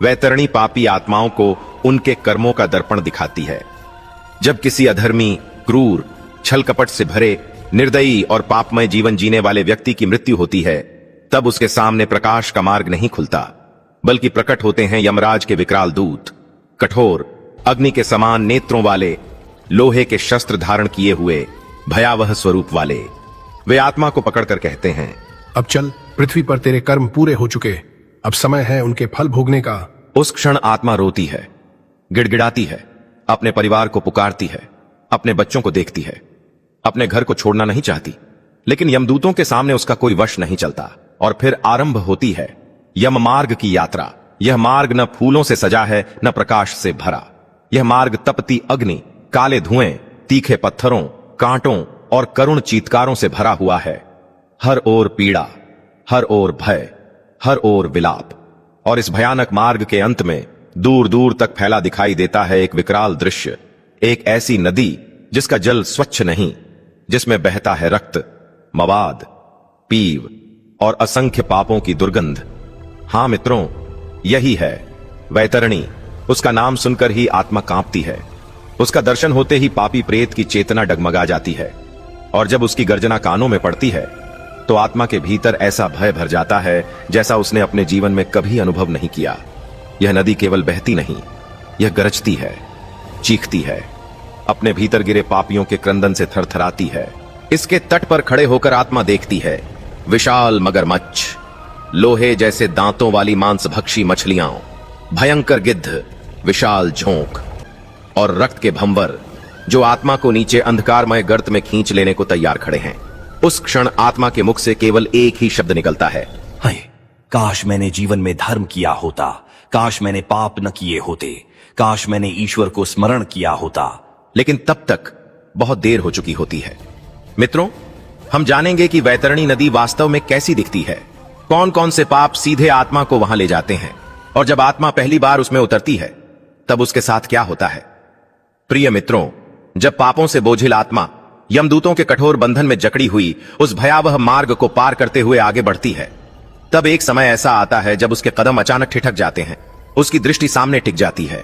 वैतरणी पापी आत्माओं को उनके कर्मों का दर्पण दिखाती है। जब किसी अधर्मी, क्रूर, छल कपट से भरे, निर्दयी और पापमय जीवन जीने वाले व्यक्ति की मृत्यु होती है, तब उसके सामने प्रकाश का मार्ग नहीं खुलता, बल्कि प्रकट होते हैं यमराज के विकराल दूत, कठोर अग्नि के समान नेत्रों वाले, लोहे के शस्त्र धारण किए हुए, भयावह स्वरूप वाले। वे आत्मा को पकड़कर कहते हैं, अब चल, पृथ्वी पर तेरे कर्म पूरे हो चुके, अब समय है उनके फल भोगने का। उस क्षण आत्मा रोती है, गिड़गिड़ाती है, अपने परिवार को पुकारती है, अपने बच्चों को देखती है, अपने घर को छोड़ना नहीं चाहती, लेकिन यमदूतों के सामने उसका कोई वश नहीं चलता। और फिर आरंभ होती है यम मार्ग की यात्रा। यह मार्ग न फूलों से सजा है, न प्रकाश से भरा। यह मार्ग तपती अग्नि, काले धुएं, तीखे पत्थरों, कांटों और करुण चीत्कारों से भरा हुआ है। हर ओर पीड़ा, हर ओर भय, हर ओर विलाप। और इस भयानक मार्ग के अंत में दूर दूर तक फैला दिखाई देता है एक विकराल दृश्य, एक ऐसी नदी जिसका जल स्वच्छ नहीं, जिसमें बहता है रक्त, मवाद, पीव और असंख्य पापों की दुर्गंध। हां मित्रों, यही है वैतरणी। उसका नाम सुनकर ही आत्मा कांपती है। उसका दर्शन होते ही पापी प्रेत की चेतना डगमगा जाती है, और जब उसकी गर्जना कानों में पड़ती है तो आत्मा के भीतर ऐसा भय भर जाता है जैसा उसने अपने जीवन में कभी अनुभव नहीं किया। यह नदी केवल बहती नहीं, यह गरजती है, चीखती है, अपने भीतर गिरे पापियों के क्रंदन से थरथराती है। इसके तट पर खड़े होकर आत्मा देखती है विशाल मगरमच्छ, लोहे जैसे दांतों वाली मांसभक्षी मछलियां, भयंकर गिद्ध, विशाल झोंक और रक्त के भंवर जो आत्मा को नीचे अंधकारमय गर्त में खींच लेने को तैयार खड़े हैं। उस क्षण आत्मा के मुख से केवल एक ही शब्द निकलता है, हाय, काश मैंने जीवन में धर्म किया होता, काश मैंने पाप न किए होते, काश मैंने ईश्वर को स्मरण किया होता। लेकिन तब तक बहुत देर हो चुकी होती है। मित्रों, हम जानेंगे कि वैतरणी नदी वास्तव में कैसी दिखती है, कौन कौन से पाप सीधे आत्मा को वहां ले जाते हैं, और जब आत्मा पहली बार उसमें उतरती है तब उसके साथ क्या होता है। प्रिय मित्रों, जब पापों से बोझिल आत्मा यमदूतों के कठोर बंधन में जकड़ी हुई उस भयावह मार्ग को पार करते हुए आगे बढ़ती है, तब एक समय ऐसा आता है जब उसके कदम अचानक ठिठक जाते हैं, उसकी दृष्टि सामने टिक जाती है,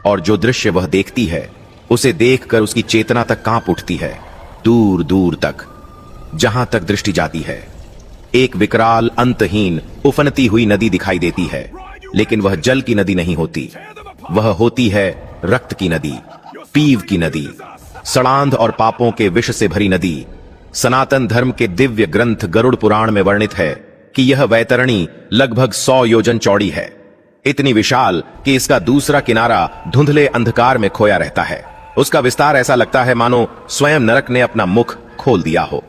और जो दृश्य वह देखती है उसे देखकर उसकी चेतना तक कांप उठती है। दूर दूर तक, जहां तक दृष्टि जाती है, एक विकराल अंतहीन उफनती हुई नदी दिखाई देती है, लेकिन वह जल की नदी नहीं होती, वह होती है रक्त की नदी, पीव की नदी, सड़ांध और पापों के विष से भरी नदी। सनातन धर्म के दिव्य ग्रंथ गरुड़ पुराण में वर्णित है कि यह वैतरणी लगभग 100 योजन चौड़ी है, इतनी विशाल कि इसका दूसरा किनारा धुंधले अंधकार में खोया रहता है। उसका विस्तार ऐसा लगता है मानो स्वयं नरक ने अपना मुख खोल दिया हो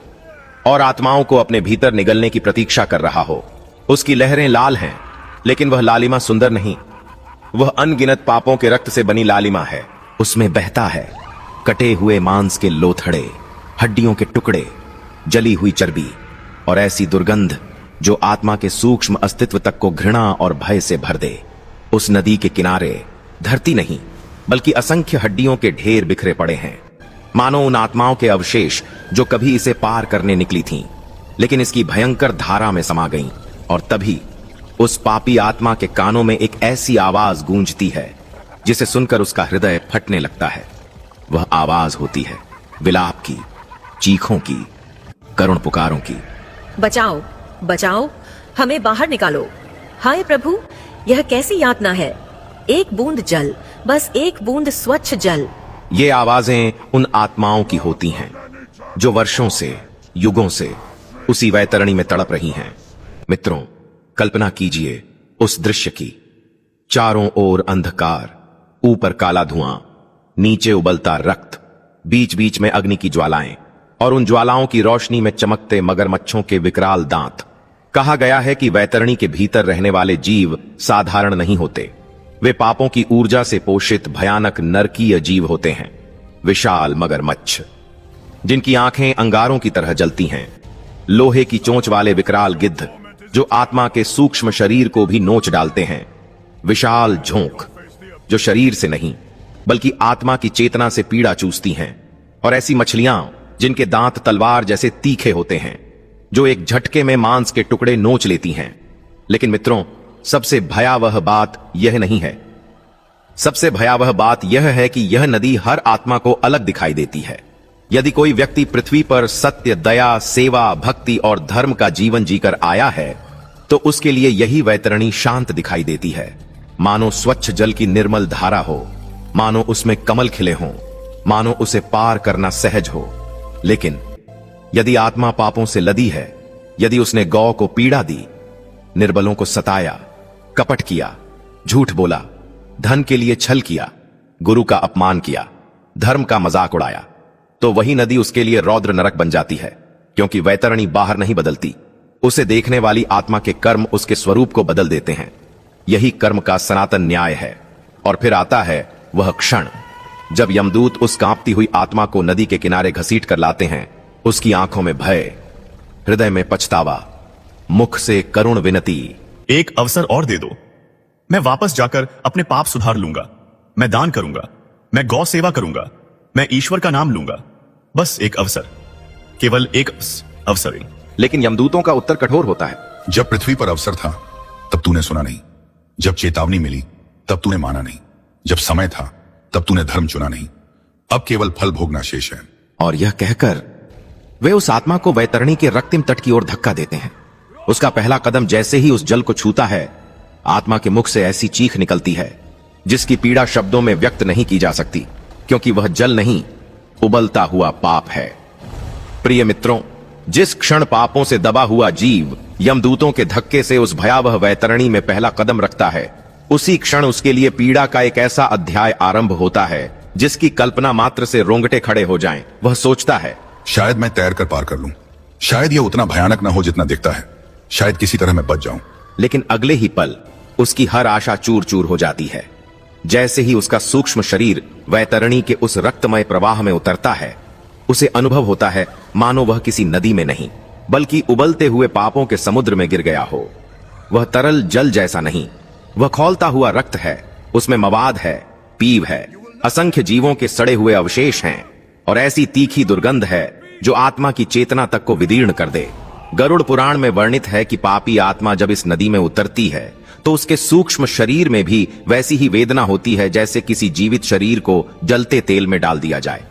और आत्माओं को अपने भीतर निगलने की प्रतीक्षा कर रहा हो। उसकी लहरें लाल हैं, लेकिन वह लालिमा सुंदर नहीं, वह अनगिनत पापों के रक्त से बनी लालिमा है। उसमें बहता है कटे हुए मांस के लोथड़े, हड्डियों के टुकड़े, जली हुई चर्बी और ऐसी दुर्गंध जो आत्मा के सूक्ष्म अस्तित्व तक को घृणा और भय से भर दे। उस नदी के किनारे धरती नहीं, बल्कि असंख्य हड्डियों के ढेर बिखरे पड़े हैं, मानो उन आत्माओं के अवशेष जो कभी इसे पार करने निकली थीं, लेकिन इसकी भयंकर धारा में समा गईं। और तभी उस पापी आत्मा के कानों में एक ऐसी आवाज गूंजती है जिसे सुनकर उसका हृदय फटने लगता है। वह आवाज होती है विलाप की, चीखों की, करुण पुकारों की। बचाओ, बचाओ, हमें बाहर निकालो। हाय प्रभु, यह कैसी यातना है। एक बूंद जल, बस एक बूंद स्वच्छ जल। ये आवाजें उन आत्माओं की होती हैं जो वर्षों से, युगों से उसी वैतरणी में तड़प रही हैं। मित्रों, कल्पना कीजिए उस दृश्य की। चारों ओर अंधकार, ऊपर काला धुआं, नीचे उबलता रक्त, बीच बीच में अग्नि की ज्वालाएं, और उन ज्वालाओं की रोशनी में चमकते मगरमच्छों के विकराल दांत। कहा गया है कि वैतरणी के भीतर रहने वाले जीव साधारण नहीं होते, वे पापों की ऊर्जा से पोषित भयानक नरकीय जीव होते हैं। विशाल मगरमच्छ जिनकी आंखें अंगारों की तरह जलती हैं, लोहे की चोंच वाले विकराल गिद्ध जो आत्मा के सूक्ष्म शरीर को भी नोच डालते हैं, विशाल झोंक जो शरीर से नहीं बल्कि आत्मा की चेतना से पीड़ा चूसती हैं, और ऐसी मछलियां जिनके दांत तलवार जैसे तीखे होते हैं, जो एक झटके में मांस के टुकड़े नोच लेती हैं। लेकिन मित्रों, सबसे भयावह बात यह नहीं है। सबसे भयावह बात यह है कि यह नदी हर आत्मा को अलग दिखाई देती है। यदि कोई व्यक्ति पृथ्वी पर सत्य, दया, सेवा, भक्ति और धर्म का जीवन जीकर आया है तो उसके लिए यही वैतरणी शांत दिखाई देती है, मानो स्वच्छ जल की निर्मल धारा हो, मानो उसमें कमल खिले हों, मानो उसे पार करना सहज हो। लेकिन यदि आत्मा पापों से लदी है, यदि उसने गौ को पीड़ा दी, निर्बलों को सताया, कपट किया, झूठ बोला, धन के लिए छल किया, गुरु का अपमान किया, धर्म का मजाक उड़ाया, तो वही नदी उसके लिए रौद्र नरक बन जाती है, क्योंकि वैतरणी बाहर नहीं बदलती। उसे देखने वाली आत्मा के कर्म उसके स्वरूप को बदल देते हैं। यही कर्म का सनातन न्याय है। और फिर आता है वह क्षण जब यमदूत उस कांपती हुई आत्मा को नदी के किनारे घसीट कर लाते हैं। उसकी आंखों में भय, हृदय में पछतावा, मुख से करुण विनती। एक अवसर और दे दो, मैं वापस जाकर अपने पाप सुधार लूंगा, मैं दान करूंगा, मैं गौ सेवा करूंगा, मैं ईश्वर का नाम लूंगा। बस एक अवसर, केवल एक अवसर ही। लेकिन यमदूतों का उत्तर कठोर होता है। जब पृथ्वी पर अवसर था तब तूने सुना नहीं, जब चेतावनी मिली तब तूने माना नहीं, जब समय था तब तूने धर्म चुना नहीं, अब केवल फल भोगना शेष है। और यह कहकर वे उस आत्मा को वैतरणी के रक्तिम तट की ओर धक्का देते हैं। उसका पहला कदम जैसे ही उस जल को छूता है, आत्मा के मुख से ऐसी चीख निकलती है जिसकी पीड़ा शब्दों में व्यक्त नहीं की जा सकती, क्योंकि वह जल नहीं, उबलता हुआ पाप है। प्रिय मित्रों, जिस क्षण पापों से दबा हुआ जीव यमदूतों के धक्के से उस भयावह वैतरणी में पहला कदम रखता है, उसी क्षण उसके लिए पीड़ा का एक ऐसा अध्याय आरंभ होता है जिसकी कल्पना मात्र से रोंगटे खड़े हो जाएं। वह सोचता है, शायद मैं तैर कर पार कर लूं, शायद यह उतना भयानक ना हो जितना दिखता है, शायद किसी तरह मैं बच जाऊं। लेकिन अगले ही पल उसकी हर आशा चूर चूर हो जाती है। जैसे ही उसका सूक्ष्म शरीर वैतरणी के उस रक्तमय प्रवाह में उतरता है, उसे अनुभव होता है मानो वह किसी नदी में नहीं बल्कि उबलते हुए पापों के समुद्र में गिर गया हो। वह तरल जल जैसा नहीं, वह खौलता हुआ रक्त है। उसमें मवाद है, पीव है, असंख्य जीवों के सड़े हुए अवशेष हैं और ऐसी तीखी दुर्गंध है जो आत्मा की चेतना तक को विदीर्ण कर दे। गरुड़ पुराण में वर्णित है कि पापी आत्मा जब इस नदी में उतरती है तो उसके सूक्ष्म शरीर में भी वैसी ही वेदना होती है जैसे किसी जीवित शरीर को जलते तेल में डाल दिया जाए।